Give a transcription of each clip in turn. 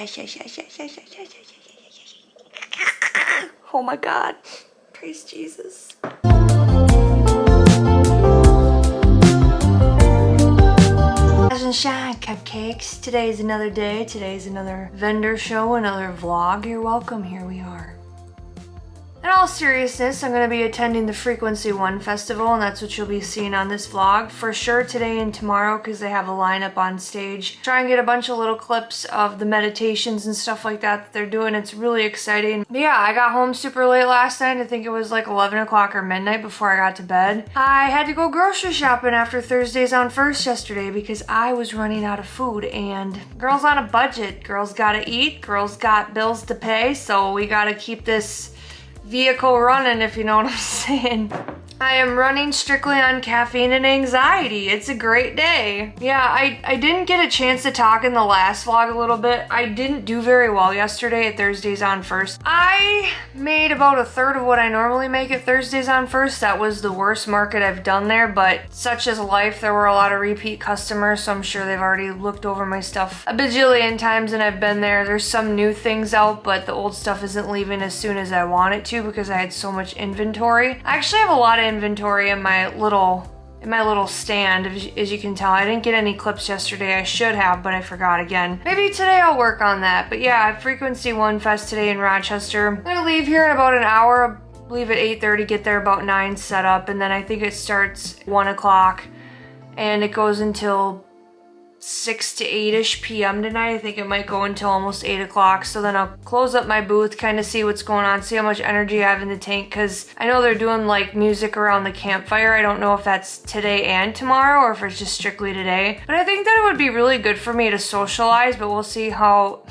yes, yes, yes, yes, yes, yes, yes, yes, yes. Oh my God. Praise Jesus. Rise and shine, cupcakes. Today's another day. Today's another vendor show, another vlog. You're welcome. Here we are. In all seriousness, I'm going to be attending the Frequency 1 festival, and that's what you'll be seeing on this vlog for sure today and tomorrow, because they have a lineup on stage. Try and get a bunch of little clips of the meditations and stuff like that they're doing. It's really exciting. But yeah, I got home super late last night. I think it was like 11 o'clock or midnight before I got to bed. I had to go grocery shopping after Thursdays on First yesterday because I was running out of food, and girls on a budget. Girls gotta eat. Girls got bills to pay, so we gotta keep this vehicle running, if you know what I'm saying. I am running strictly on caffeine and anxiety. It's a great day. Yeah, I didn't get a chance to talk in the last vlog a little bit. I didn't do very well yesterday at Thursdays on First. I made about a third of what I normally make at Thursdays on First. That was the worst market I've done there, but such is life. There were a lot of repeat customers, so I'm sure they've already looked over my stuff a bajillion times and I've been there. There's some new things out, but the old stuff isn't leaving as soon as I want it to because I had so much inventory. I actually have a lot of inventory in my little stand. As you can tell, I didn't get any clips yesterday. I should have, but I forgot again. Maybe today I'll work on that. But yeah, Frequency 1 Fest today in Rochester. I'm gonna leave here in about an hour. Leave at 8:30, get there about 9 set up, and then I think it starts 1 o'clock and it goes until 6 to 8-ish p.m. tonight. I think it might go until almost 8 o'clock. So then I'll close up my booth, kind of see what's going on, see how much energy I have in the tank, because I know they're doing like music around the campfire. I don't know if that's today and tomorrow or if it's just strictly today. But I think that it would be really good for me to socialize, but we'll see how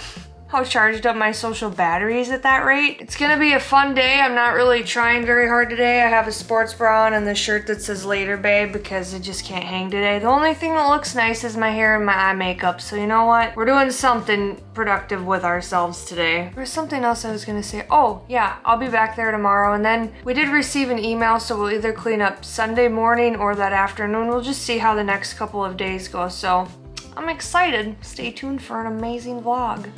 charged up my social batteries at that rate. It's gonna be a fun day. I'm not really trying very hard today. I have a sports bra on and the shirt that says later babe because it just can't hang today. The only thing that looks nice is my hair and my eye makeup. So you know what? We're doing something productive with ourselves today. There's something else I was gonna say. Oh yeah, I'll be back there tomorrow. And then we did receive an email, so we'll either clean up Sunday morning or that afternoon. We'll just see how the next couple of days go. So I'm excited. Stay tuned for an amazing vlog.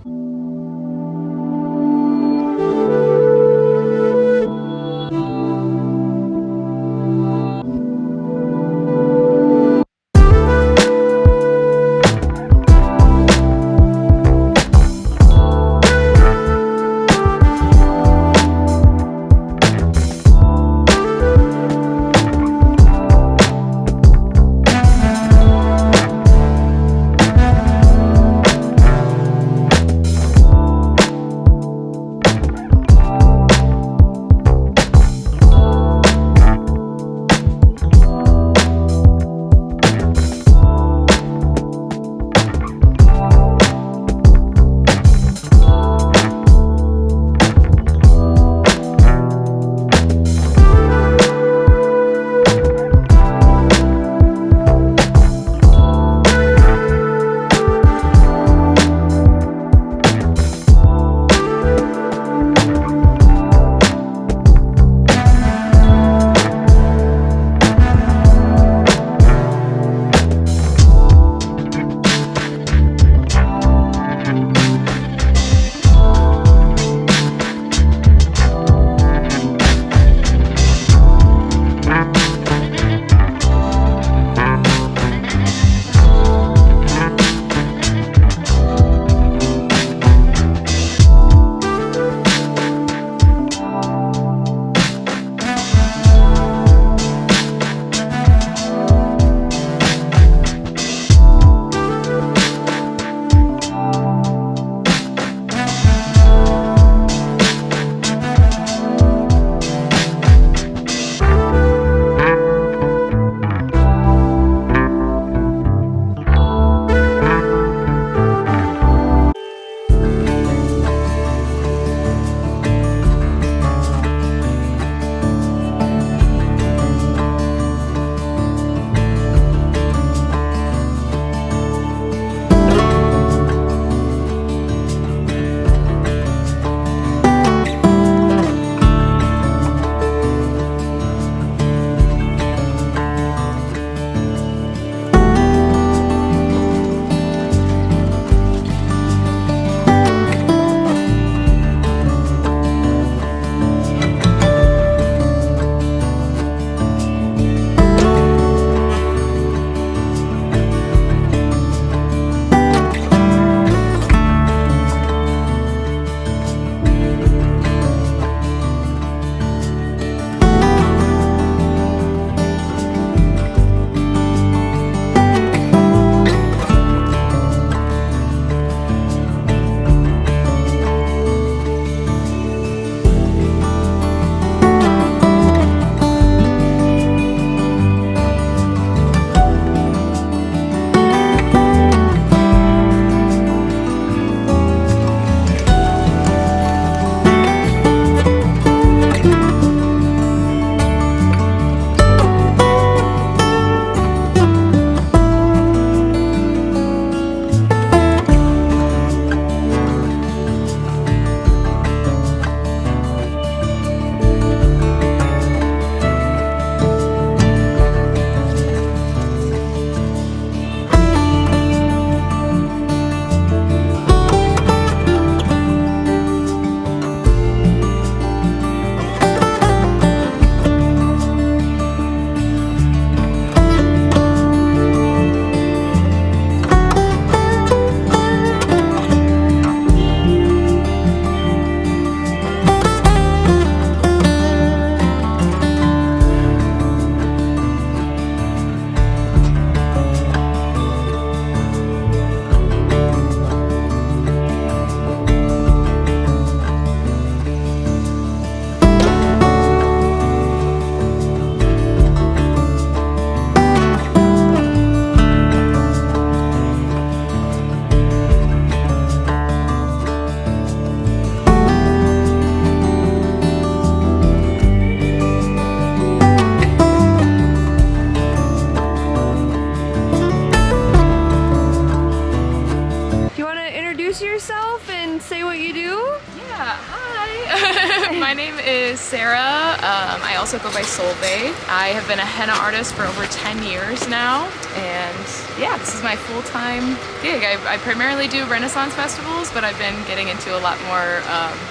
and say what you do? Yeah, hi. My name is Sarah. I also go by Solveig. I have been a henna artist for over 10 years now, and yeah, this is my full-time gig. I primarily do Renaissance festivals, but I've been getting into a lot more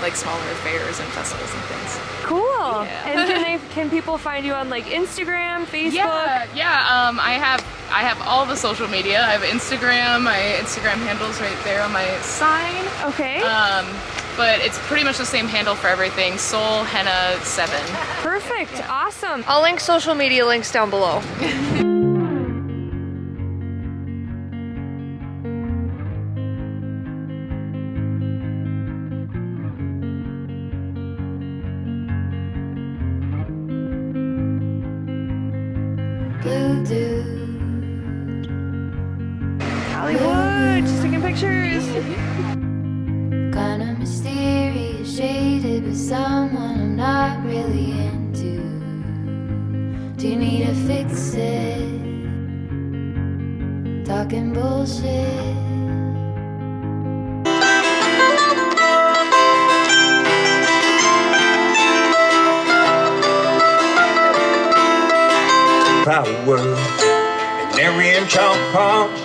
like smaller fairs and festivals and things. Cool. Yeah. And can people find you on like Instagram, Facebook? Yeah. I have all the social media. I have Instagram. My Instagram handle's right there on my sign. Okay. But it's pretty much the same handle for everything. Soul Henna 7. Perfect. Yeah. Awesome. I'll link social media links down below. Blue dude. Hollywood, just taking pictures. Kinda mysterious, shaded with someone I'm not really into. Do you need to fix it? Talking bullshit. Power and they're in chalk pots.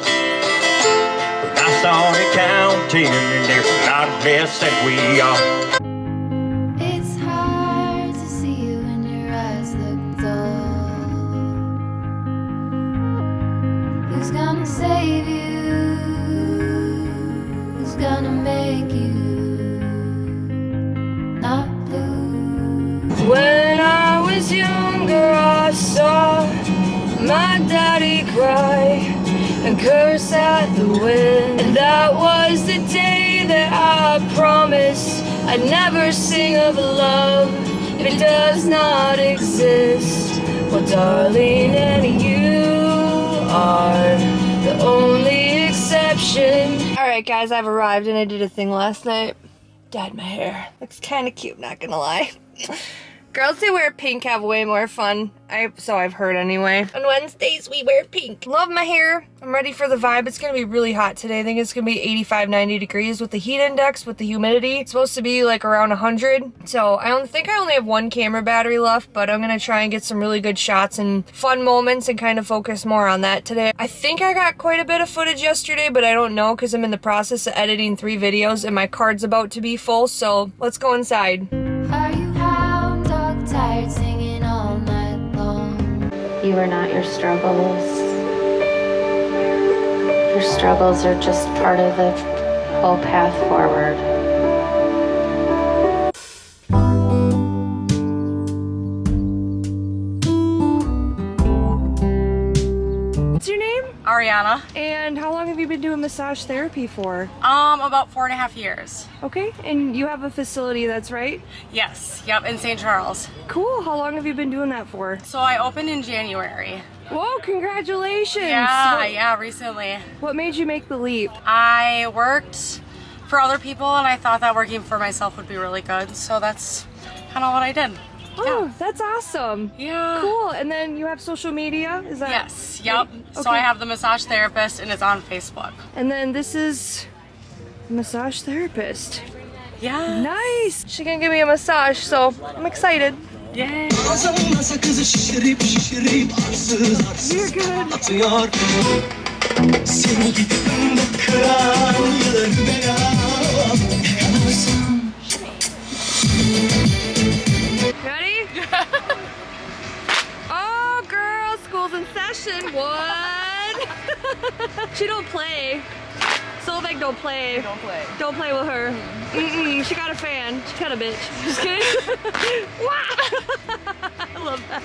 When I started counting, and there's not less that we are. It's hard to see you when your eyes look dull. Who's gonna save you? Who's gonna make you not lose? When I was younger, I saw my daddy cry and curse at the wind. And that was the day that I promised I'd never sing of love if it does not exist. Well, darling, and you are the only exception. Alright guys, I've arrived and I did a thing last night. Dyed my hair. Looks kinda cute, not gonna lie. Girls who wear pink have way more fun. So I've heard anyway. On Wednesdays we wear pink. Love my hair. I'm ready for the vibe. It's gonna be really hot today. I think it's gonna be 85, 90 degrees with the heat index, with the humidity. It's supposed to be like around 100. So I think I only have one camera battery left, but I'm gonna try and get some really good shots and fun moments and kind of focus more on that today. I think I got quite a bit of footage yesterday, but I don't know because I'm in the process of editing 3 videos and my card's about to be full. So let's go inside. Are you hound dog tired singing all night long? You are not your struggles. Your struggles are just part of the whole path forward. What's your name? Ariana. And how long have you been doing massage therapy for? About 4.5 years. Okay, and you have a facility, that's right? Yes, yep, in St. Charles. Cool, how long have you been doing that for? So I opened in January. Whoa, congratulations! Yeah, recently. What made you make the leap? I worked for other people and I thought that working for myself would be really good. So that's kind of what I did. Oh, Yeah. that's awesome. Yeah. Cool, and then you have social media, is that? Yes, yep. Okay. So I have the massage therapist and it's on Facebook. And then this is massage therapist. Yeah. Nice! She's gonna give me a massage, so I'm excited. Yay. You're good. Ready? Oh, girl, school's in session. What? She don't play. Solveig don't play. Don't play. Don't play with her. Mm-mm, she got a fan. She got a bitch. Just kidding. I love that.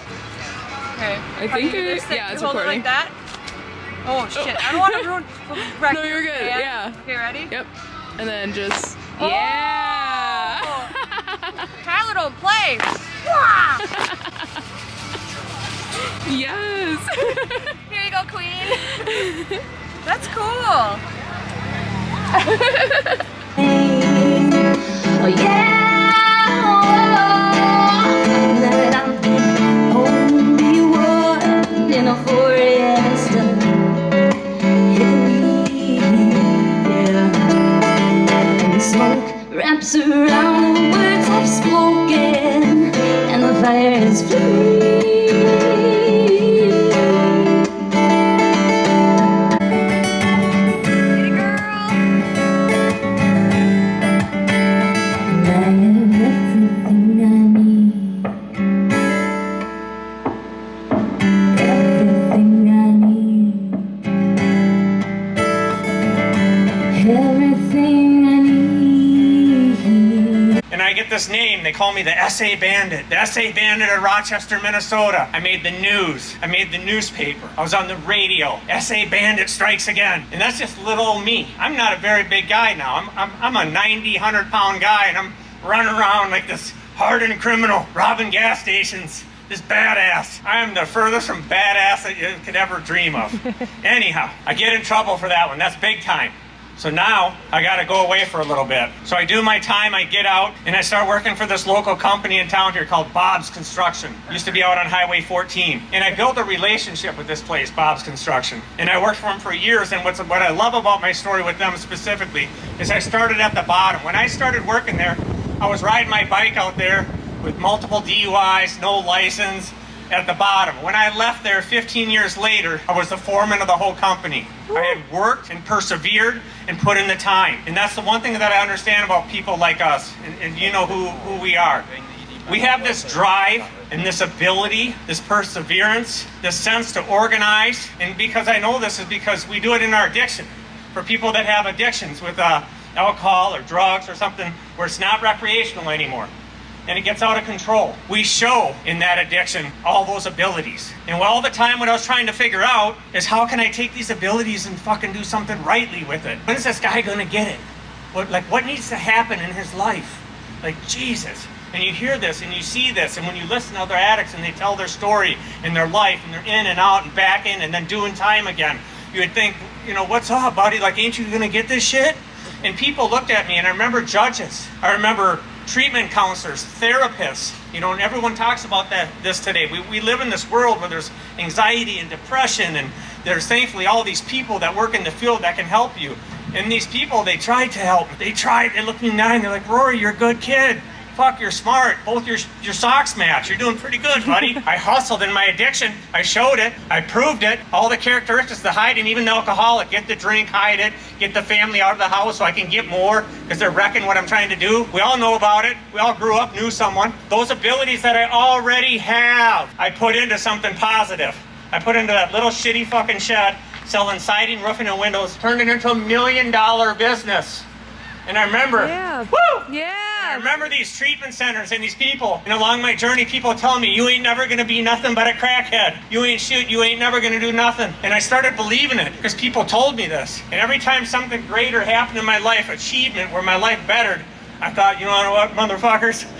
Okay. I think yeah, it's Hold it recording. like that. Oh shit! I don't want to ruin. No, you're good. Yeah. Okay, ready? Yep. And then just Oh! yeah. Tyler, don't play. Yes. Here you go, queen. That's cool. Oh yeah, that I'm only one in a forest of hickory, yeah, and the smoke wraps around the words I've spoken, and the fire is free. This name, they call me the SA Bandit. The SA Bandit of Rochester, Minnesota. I made the news. I made the newspaper. I was on the radio. SA Bandit strikes again. And that's just little old me. I'm not a very big guy now. I'm a 90, 100-pound guy, and I'm running around like this hardened criminal, robbing gas stations. This badass. I am the furthest from badass that you could ever dream of. Anyhow, I get in trouble for that one. That's big time. So now I got to go away for a little bit. So I do my time, I get out, and I start working for this local company in town here called Bob's Construction. Used to be out on Highway 14. And I built a relationship with this place, Bob's Construction. And I worked for them for years, and what I love about my story with them specifically is I started at the bottom. When I started working there, I was riding my bike out there with multiple DUIs, no license, at the bottom. When I left there 15 years later, I was the foreman of the whole company. I had worked and persevered and put in the time. And that's the one thing that I understand about people like us, and you know who we are. We have this drive and this ability, this perseverance, this sense to organize. And because I know this is because we do it in our addiction. For people that have addictions with alcohol or drugs or something where it's not recreational anymore, and it gets out of control. We show in that addiction all those abilities. And all the time what I was trying to figure out is how can I take these abilities and fucking do something rightly with it? When is this guy gonna get it? What needs to happen in his life? Like, Jesus. And you hear this and you see this, and when you listen to other addicts and they tell their story and their life, and they're in and out and back in and then doing time again, you would think, you know, what's up, buddy? Like, ain't you gonna get this shit? And people looked at me, and I remember judges. I remember treatment counselors, therapists, you know, and everyone talks about this today. We live in this world where there's anxiety and depression, and there's thankfully all these people that work in the field that can help you. And these people, they tried to help. They looked me in the eye and they're like, Rory, you're a good kid. Fuck, you're smart. Both your socks match. You're doing pretty good, buddy. I hustled in my addiction. I showed it. I proved it. All the characteristics, the hiding, even the alcoholic. Get the drink, hide it. Get the family out of the house so I can get more because they're wrecking what I'm trying to do. We all know about it. We all grew up, knew someone. Those abilities that I already have, I put into something positive. I put into that little shitty fucking shed, selling siding, roofing, and windows, turned it into $1 million business. And I remember, I remember these treatment centers and these people. And along my journey, people telling me, you ain't never gonna be nothing but a crackhead. You ain't never gonna do nothing. And I started believing it because people told me this. And every time something greater happened in my life, achievement where my life bettered, I thought, you know what, motherfuckers?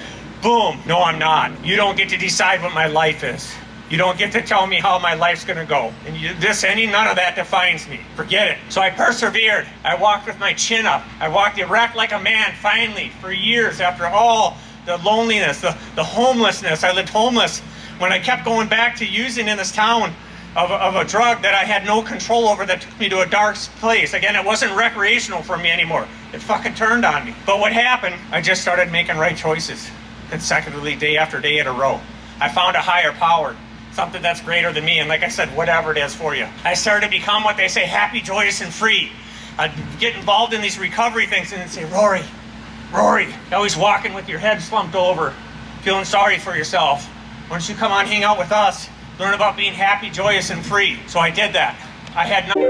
Boom. No, I'm not. You don't get to decide what my life is. You don't get to tell me how my life's gonna go. And none of that defines me. Forget it. So I persevered. I walked with my chin up. I walked erect like a man, finally, for years after all the loneliness, the homelessness. I lived homeless when I kept going back to using in this town of a drug that I had no control over that took me to a dark place. Again, it wasn't recreational for me anymore. It fucking turned on me. But what happened, I just started making right choices consecutively, day after day in a row. I found a higher power. Something that's greater than me, and like I said, whatever it is for you. I started to become what they say, happy, joyous, and free. I'd get involved in these recovery things and then say, Rory, you're always walking with your head slumped over, feeling sorry for yourself. Why don't you come on, hang out with us, learn about being happy, joyous, and free. So I did that. I had no...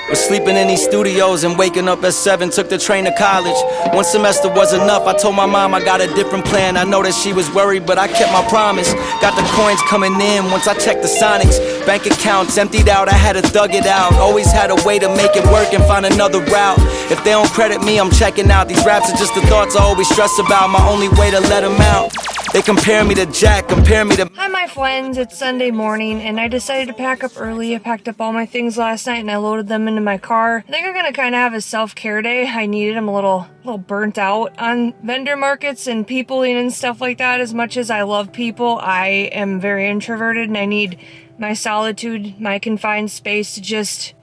Was sleeping in these studios and waking up at 7, took the train to college. One semester was enough, I told my mom I got a different plan. I know that she was worried, but I kept my promise. Got the coins coming in once I checked the Sonics. Bank accounts emptied out, I had to thug it out. Always had a way to make it work and find another route. If they don't credit me, I'm checking out. These raps are just the thoughts I always stress about. My only way to let them out They compare me to Jack, compare me to... Hi my friends, it's Sunday morning and I decided to pack up early. I packed up all my things last night and I loaded them into my car. I think I'm gonna kind of have a self-care day. I needed. I'm a little burnt out on vendor markets and peopling and stuff like that. As much as I love people, I am very introverted and I need my solitude, my confined space to just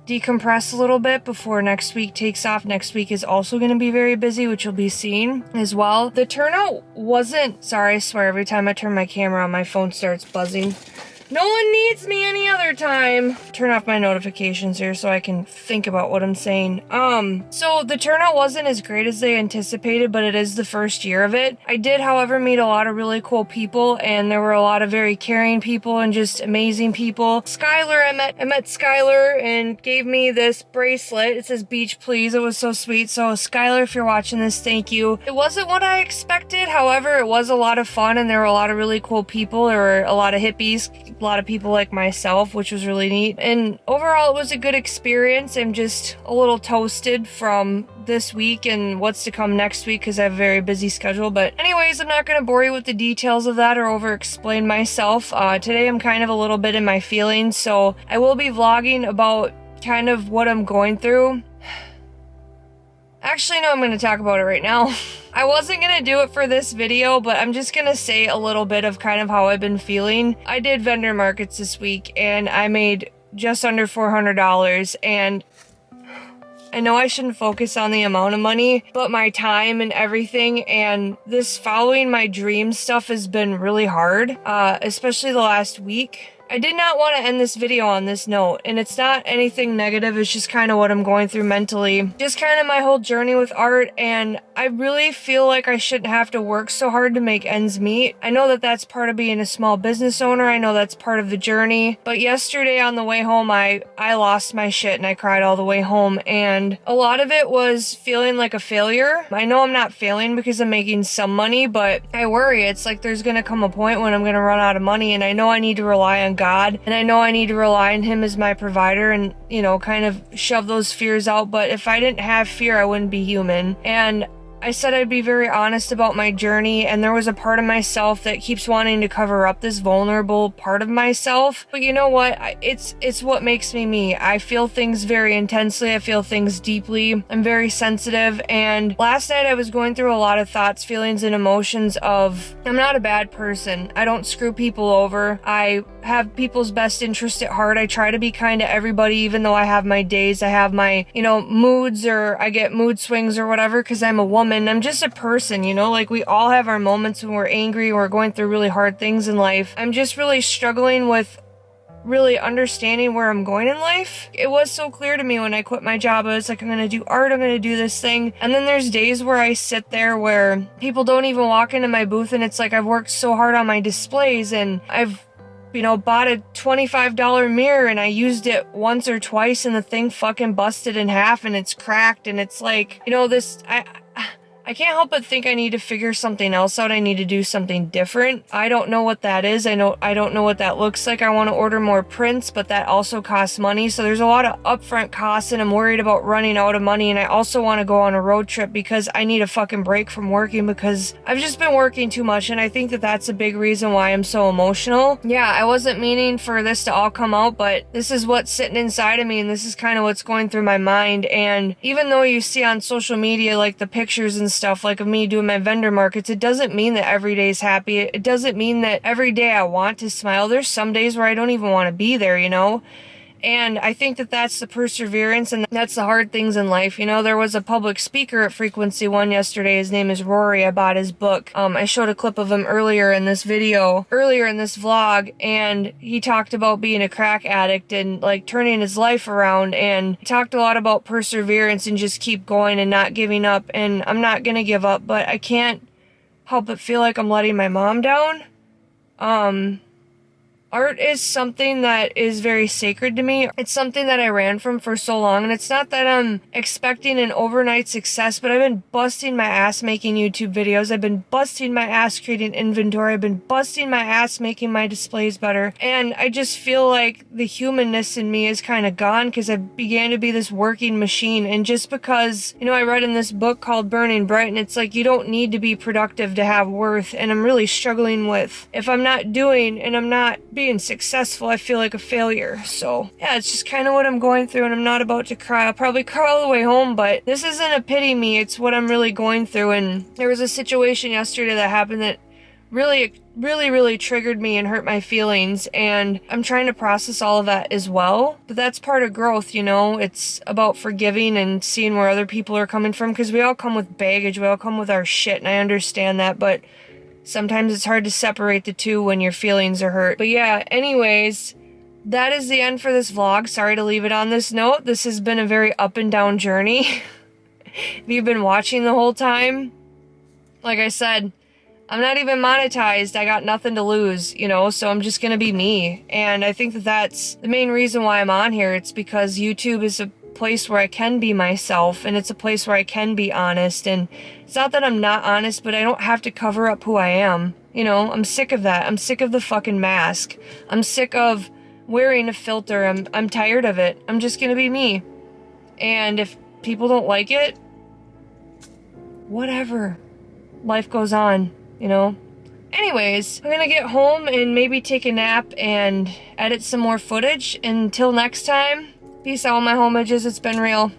decompress a little bit before next week takes off. Next week is also going to be very busy, which you'll be seeing as well. The turnout wasn't, sorry, I swear every time I turn my camera on, my phone starts buzzing. No one needs me any other time. Turn off my notifications here so I can think about what I'm saying. So the turnout wasn't as great as they anticipated, but it is the first year of it. I did, however, meet a lot of really cool people, and there were a lot of very caring people and just amazing people. Skylar, I met Skylar and gave me this bracelet. It says Beach Please. It was so sweet. So Skylar, if you're watching this, thank you. It wasn't what I expected. However, it was a lot of fun and there were a lot of really cool people. There were a lot of hippies, a lot of people like myself, which was really neat. And overall, it was a good experience. I'm just a little toasted from this week and what's to come next week because I have a very busy schedule. But anyways, I'm not going to bore you with the details of that or over explain myself. Today, I'm kind of a little bit in my feelings, so I will be vlogging about kind of what I'm going through. Actually, no, I'm going to talk about it right now. I wasn't going to do it for this video, but I'm just going to say a little bit of kind of how I've been feeling. I did vendor markets this week and I made just under $400, and I know I shouldn't focus on the amount of money, but my time and everything and this following my dream stuff has been really hard, especially the last week. I did not want to end this video on this note, and it's not anything negative, it's just kind of what I'm going through mentally. Just kind of my whole journey with art, and I really feel like I shouldn't have to work so hard to make ends meet. I know that that's part of being a small business owner, I know that's part of the journey, but yesterday on the way home, I lost my shit and I cried all the way home, and a lot of it was feeling like a failure. I know I'm not failing because I'm making some money, but I worry. It's like there's gonna come a point when I'm gonna run out of money, and I know I need to rely on God, and I know I need to rely on him as my provider and, you know, kind of shove those fears out. But if I didn't have fear, I wouldn't be human. And I said I'd be very honest about my journey, and there was a part of myself that keeps wanting to cover up this vulnerable part of myself. But you know what? It's what makes me me. I feel things very intensely. I feel things deeply. I'm very sensitive. And last night I was going through a lot of thoughts, feelings, and emotions of, I'm not a bad person. I don't screw people over. I have people's best interest at heart. I try to be kind to everybody, even though I have my days. I have my, you know, moods, or I get mood swings or whatever because I'm a woman. I'm just a person, you know, like we all have our moments when we're angry, we're going through really hard things in life. I'm just really struggling with really understanding where I'm going in life. It was so clear to me when I quit my job. I was like, I'm gonna do art, I'm gonna do this thing. And then there's days where I sit there where people don't even walk into my booth, and it's like I've worked so hard on my displays, and I've, you know, bought a $25 mirror and I used it once or twice and the thing fucking busted in half and it's cracked, and it's like, you know, I can't help but think I need to figure something else out. I need to do something different. I don't know what that is. I don't know what that looks like. I want to order more prints, but that also costs money. So there's a lot of upfront costs, and I'm worried about running out of money. And I also want to go on a road trip because I need a fucking break from working because I've just been working too much. And I think that that's a big reason why I'm so emotional. Yeah, I wasn't meaning for this to all come out, but this is what's sitting inside of me, and this is kind of what's going through my mind. And even though you see on social media like the pictures and stuff like of me doing my vendor markets, it doesn't mean that every day is happy. It doesn't mean that every day I want to smile. There's some days where I don't even want to be there, you know? And I think that that's the perseverance, and that's the hard things in life. You know, there was a public speaker at Frequency One yesterday. His name is Rory. I bought his book. I showed a clip of him earlier in this vlog, and he talked about being a crack addict and like turning his life around, and he talked a lot about perseverance and just keep going and not giving up. And I'm not gonna give up, but I can't help but feel like I'm letting my mom down. Art is something that is very sacred to me. It's something that I ran from for so long, and it's not that I'm expecting an overnight success, but I've been busting my ass making YouTube videos. I've been busting my ass creating inventory. I've been busting my ass making my displays better, and I just feel like the humanness in me is kind of gone because I began to be this working machine. And just because, you know, I read in this book called Burning Bright, and it's like you don't need to be productive to have worth, and I'm really struggling with, if I'm not doing and I'm not being successful, I feel like a failure. So yeah, it's just kind of what I'm going through, and I'm not about to cry. I'll probably cry all the way home, but this isn't a pity me, it's what I'm really going through. And there was a situation yesterday that happened that really triggered me and hurt my feelings, and I'm trying to process all of that as well. But that's part of growth, you know. It's about forgiving and seeing where other people are coming from, because we all come with baggage, we all come with our shit, and I understand that, but sometimes it's hard to separate the two when your feelings are hurt. But yeah, anyways, that is the end for this vlog. Sorry to leave it on this note. This has been a very up and down journey. If you've been watching the whole time, like I said, I'm not even monetized. I got nothing to lose, you know, so I'm just gonna be me. And I think that that's the main reason why I'm on here. It's because YouTube is a place where I can be myself, and it's a place where I can be honest. And it's not that I'm not honest, but I don't have to cover up who I am. You know, I'm sick of that. I'm sick of the fucking mask. I'm sick of wearing a filter. I'm tired of it. I'm just gonna be me. And if people don't like it, whatever. Life goes on, you know? Anyways, I'm gonna get home and maybe take a nap and edit some more footage. Until next time, peace out, my homages. It's been real.